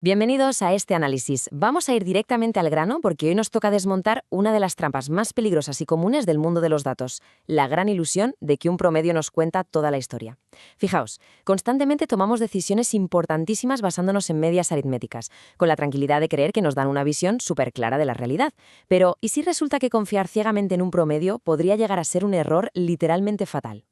Bienvenidos a este análisis. Vamos a ir directamente al grano porque hoy nos toca desmontar una de las trampas más peligrosas y comunes del mundo de los datos, la gran ilusión de que un promedio nos cuenta toda la historia. Fijaos, constantemente tomamos decisiones importantísimas basándonos en medias aritméticas, con la tranquilidad de creer que nos dan una visión súper clara de la realidad. Pero, ¿y si resulta que confiar ciegamente en un promedio podría llegar a ser un error literalmente fatal?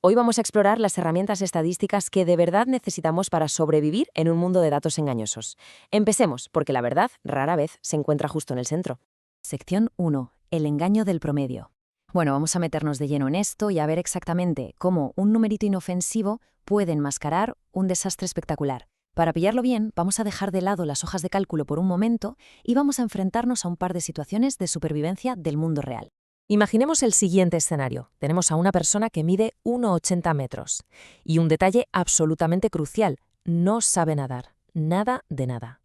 Hoy vamos a explorar las herramientas estadísticas que de verdad necesitamos para sobrevivir en un mundo de datos engañosos. Empecemos, porque la verdad rara vez se encuentra justo en el centro. Sección 1. El engaño del promedio. Bueno, vamos a meternos de lleno en esto y a ver exactamente cómo un numerito inofensivo puede enmascarar un desastre espectacular. Para pillarlo bien, vamos a dejar de lado las hojas de cálculo por un momento y vamos a enfrentarnos a un par de situaciones de supervivencia del mundo real. Imaginemos el siguiente escenario. Tenemos a una persona que mide 1,80 metros. Y un detalle absolutamente crucial, no sabe nadar. Nada de nada.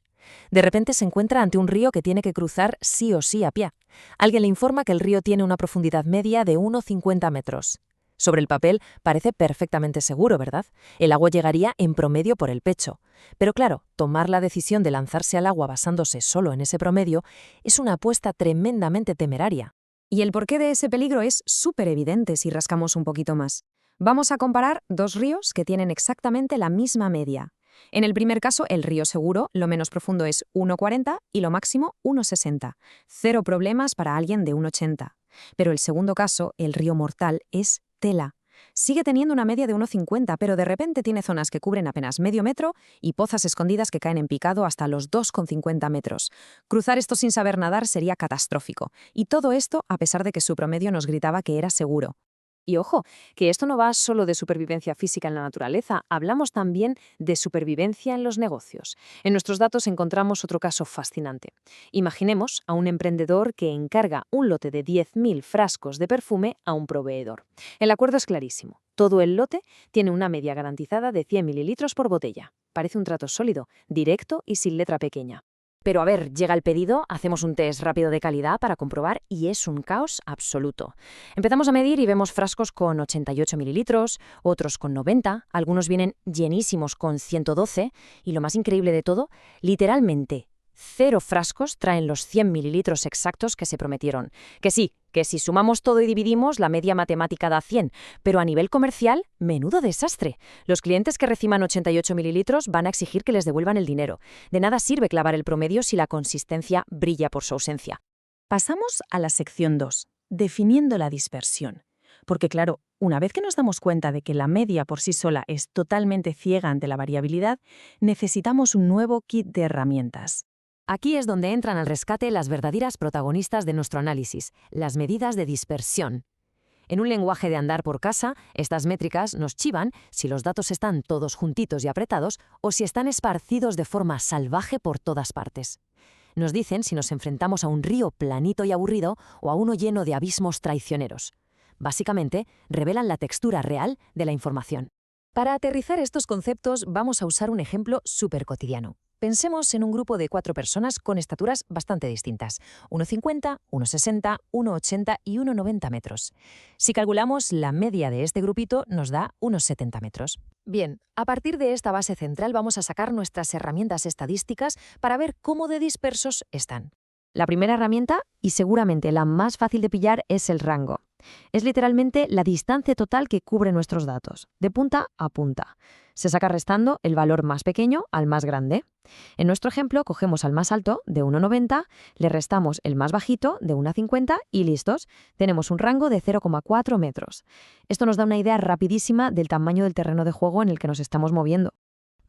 De repente se encuentra ante un río que tiene que cruzar sí o sí a pie. Alguien le informa que el río tiene una profundidad media de 1,50 metros. Sobre el papel parece perfectamente seguro, ¿verdad? El agua llegaría en promedio por el pecho. Pero claro, tomar la decisión de lanzarse al agua basándose solo en ese promedio es una apuesta tremendamente temeraria. Y el porqué de ese peligro es súper evidente si rascamos un poquito más. Vamos a comparar dos ríos que tienen exactamente la misma media. En el primer caso, el río seguro, lo menos profundo es 1,40 y lo máximo 1,60. Cero problemas para alguien de 1,80. Pero el segundo caso, el río mortal, es tela. Sigue teniendo una media de 1,50, pero de repente tiene zonas que cubren apenas medio metro y pozas escondidas que caen en picado hasta los 2,50 metros. Cruzar esto sin saber nadar sería catastrófico. Y todo esto a pesar de que su promedio nos gritaba que era seguro. Y ojo, que esto no va solo de supervivencia física en la naturaleza, hablamos también de supervivencia en los negocios. En nuestros datos encontramos otro caso fascinante. Imaginemos a un emprendedor que encarga un lote de 10.000 frascos de perfume a un proveedor. El acuerdo es clarísimo. Todo el lote tiene una media garantizada de 100 mililitros por botella. Parece un trato sólido, directo y sin letra pequeña. Pero a ver, llega el pedido, hacemos un test rápido de calidad para comprobar y es un caos absoluto. Empezamos a medir y vemos frascos con 88 mililitros, otros con 90, algunos vienen llenísimos con 112 y lo más increíble de todo, literalmente 0 frascos traen los 100 mililitros exactos que se prometieron. Que sí, que si sumamos todo y dividimos, la media matemática da 100, pero a nivel comercial, menudo desastre. Los clientes que reciban 88 mililitros van a exigir que les devuelvan el dinero. De nada sirve clavar el promedio si la consistencia brilla por su ausencia. Pasamos a la sección 2, definiendo la dispersión. Porque claro, una vez que nos damos cuenta de que la media por sí sola es totalmente ciega ante la variabilidad, necesitamos un nuevo kit de herramientas. Aquí es donde entran al rescate las verdaderas protagonistas de nuestro análisis, las medidas de dispersión. En un lenguaje de andar por casa, estas métricas nos chivan si los datos están todos juntitos y apretados o si están esparcidos de forma salvaje por todas partes. Nos dicen si nos enfrentamos a un río planito y aburrido o a uno lleno de abismos traicioneros. Básicamente, revelan la textura real de la información. Para aterrizar estos conceptos, vamos a usar un ejemplo súper cotidiano. Pensemos en un grupo de 4 personas con estaturas bastante distintas, 1,50, 1,60, 1,80 y 1,90 metros. Si calculamos la media de este grupito, nos da unos 70 metros. Bien, a partir de esta base central vamos a sacar nuestras herramientas estadísticas para ver cómo de dispersos están. La primera herramienta, y seguramente la más fácil de pillar, es el rango. Es literalmente la distancia total que cubre nuestros datos, de punta a punta. Se saca restando el valor más pequeño al más grande. En nuestro ejemplo, cogemos al más alto, de 1,90, le restamos el más bajito, de 1,50, y listos. Tenemos un rango de 0,4 metros. Esto nos da una idea rapidísima del tamaño del terreno de juego en el que nos estamos moviendo.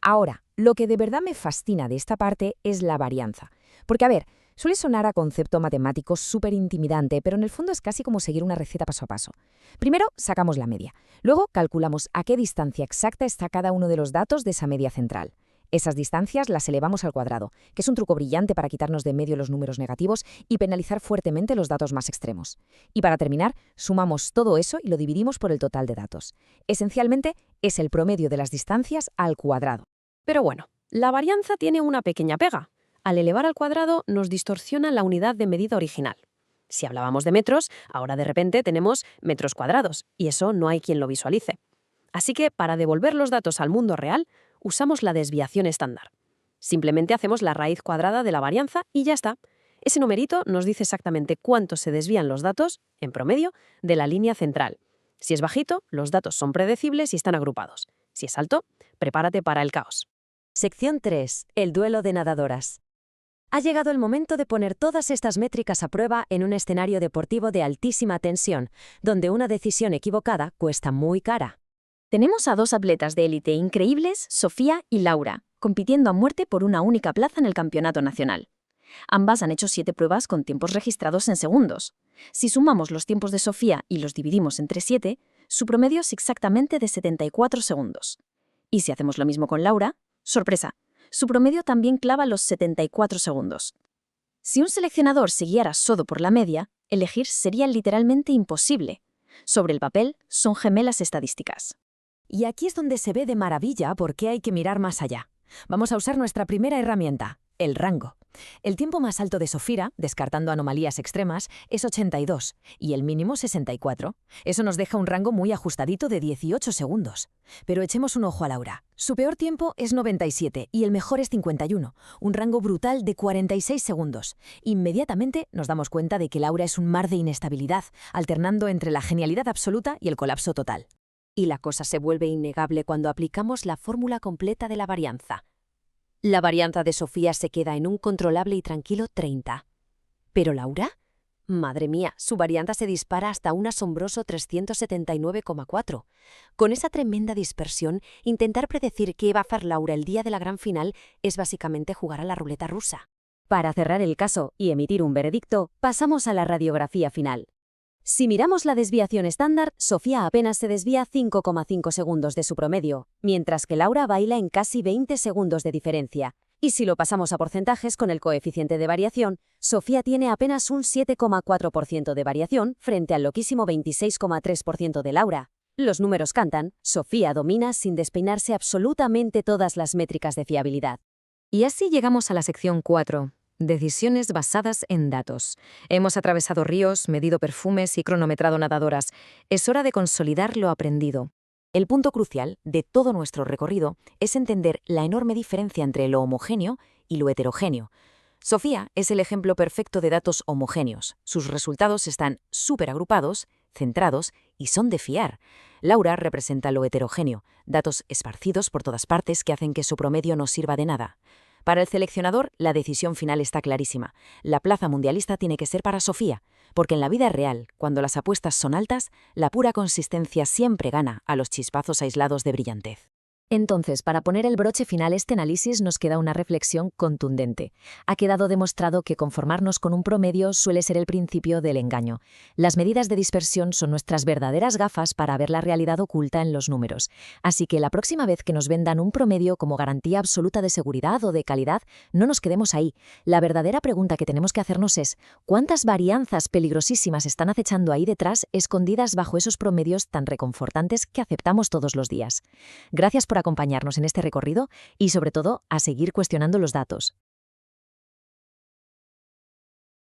Ahora, lo que de verdad me fascina de esta parte es la varianza. Porque, a ver, suele sonar a concepto matemático súper intimidante, pero en el fondo es casi como seguir una receta paso a paso. Primero, sacamos la media. Luego, calculamos a qué distancia exacta está cada uno de los datos de esa media central. Esas distancias las elevamos al cuadrado, que es un truco brillante para quitarnos de medio los números negativos y penalizar fuertemente los datos más extremos. Y para terminar, sumamos todo eso y lo dividimos por el total de datos. Esencialmente, es el promedio de las distancias al cuadrado. Pero bueno, la varianza tiene una pequeña pega. Al elevar al cuadrado nos distorsiona la unidad de medida original. Si hablábamos de metros, ahora de repente tenemos metros cuadrados, y eso no hay quien lo visualice. Así que, para devolver los datos al mundo real, usamos la desviación estándar. Simplemente hacemos la raíz cuadrada de la varianza y ya está. Ese numerito nos dice exactamente cuánto se desvían los datos, en promedio, de la línea central. Si es bajito, los datos son predecibles y están agrupados. Si es alto, prepárate para el caos. Sección 3. El duelo de nadadoras. Ha llegado el momento de poner todas estas métricas a prueba en un escenario deportivo de altísima tensión, donde una decisión equivocada cuesta muy cara. Tenemos a dos atletas de élite increíbles, Sofía y Laura, compitiendo a muerte por una única plaza en el campeonato nacional. Ambas han hecho 7 pruebas con tiempos registrados en segundos. Si sumamos los tiempos de Sofía y los dividimos entre 7, su promedio es exactamente de 74 segundos. Y si hacemos lo mismo con Laura, sorpresa, su promedio también clava los 74 segundos. Si un seleccionador se guiara solo por la media, elegir sería literalmente imposible. Sobre el papel, son gemelas estadísticas. Y aquí es donde se ve de maravilla por qué hay que mirar más allá. Vamos a usar nuestra primera herramienta, el rango. El tiempo más alto de Sofira, descartando anomalías extremas, es 82 y el mínimo 64. Eso nos deja un rango muy ajustadito de 18 segundos. Pero echemos un ojo a Laura. Su peor tiempo es 97 y el mejor es 51, un rango brutal de 46 segundos. Inmediatamente nos damos cuenta de que Laura es un mar de inestabilidad, alternando entre la genialidad absoluta y el colapso total. Y la cosa se vuelve innegable cuando aplicamos la fórmula completa de la varianza. La varianza de Sofía se queda en un controlable y tranquilo 30. ¿Pero Laura? Madre mía, su varianza se dispara hasta un asombroso 379,4. Con esa tremenda dispersión, intentar predecir qué va a hacer Laura el día de la gran final es básicamente jugar a la ruleta rusa. Para cerrar el caso y emitir un veredicto, pasamos a la radiografía final. Si miramos la desviación estándar, Sofía apenas se desvía 5,5 segundos de su promedio, mientras que Laura baila en casi 20 segundos de diferencia. Y si lo pasamos a porcentajes con el coeficiente de variación, Sofía tiene apenas un 7,4% de variación frente al loquísimo 26,3% de Laura. Los números cantan, Sofía domina sin despeinarse absolutamente todas las métricas de fiabilidad. Y así llegamos a la sección 4. Decisiones basadas en datos. Hemos atravesado ríos, medido perfumes y cronometrado nadadoras. Es hora de consolidar lo aprendido. El punto crucial de todo nuestro recorrido es entender la enorme diferencia entre lo homogéneo y lo heterogéneo. Sofía es el ejemplo perfecto de datos homogéneos. Sus resultados están súper agrupados, centrados y son de fiar. Laura representa lo heterogéneo, datos esparcidos por todas partes que hacen que su promedio no sirva de nada. Para el seleccionador, la decisión final está clarísima. La plaza mundialista tiene que ser para Sofía, porque en la vida real, cuando las apuestas son altas, la pura consistencia siempre gana a los chispazos aislados de brillantez. Entonces, para poner el broche final a este análisis nos queda una reflexión contundente. Ha quedado demostrado que conformarnos con un promedio suele ser el principio del engaño. Las medidas de dispersión son nuestras verdaderas gafas para ver la realidad oculta en los números. Así que la próxima vez que nos vendan un promedio como garantía absoluta de seguridad o de calidad, no nos quedemos ahí. La verdadera pregunta que tenemos que hacernos es, ¿cuántas varianzas peligrosísimas están acechando ahí detrás, escondidas bajo esos promedios tan reconfortantes que aceptamos todos los días? Gracias por acompañarnos en este recorrido y, sobre todo, a seguir cuestionando los datos.